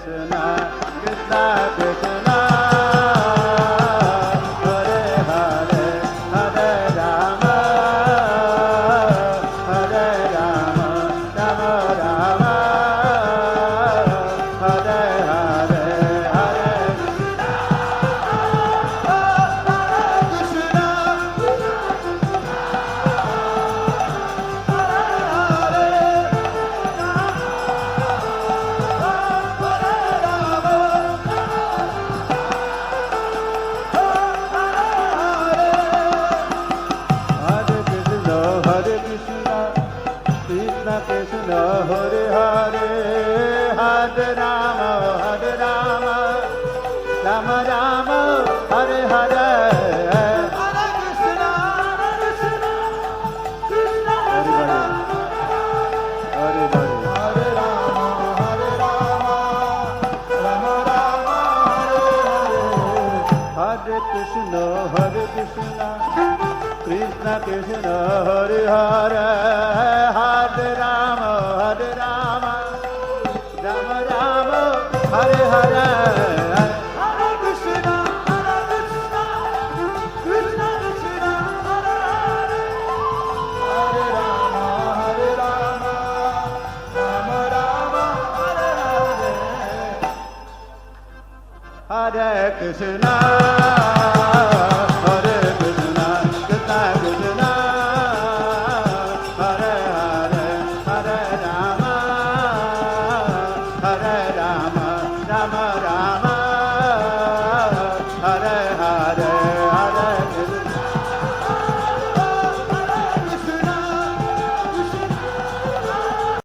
Krishna, Krishna Krishna, Hare Hare, Hare Rama, Hare Rama, Rama Rama, Hare Hare, Hare Krishna, Krishna Krishna, Hare Hare, Hare Rama, Hare Rama, Rama Rama, Hare Hare. Hare Krishna, Krishna Krishna, Hare Hare, Hare Rama, Hare Rama, Rama Rama, Hare Hare. Hare Krishna, Krishna Krishna, Hare Hare, Hare Rama, Hare Rama, Rama Rama, Hare Hare. Hare Krishna, Krishna Krishna, Hare Hare, Hare Rama, Hare Rama, Rama Rama, Hare Hare. Hare Krishna, Hare Krishna, Krishna Krishna, Hare Hare, Hare Rama, Hare Rama, Rama Rama,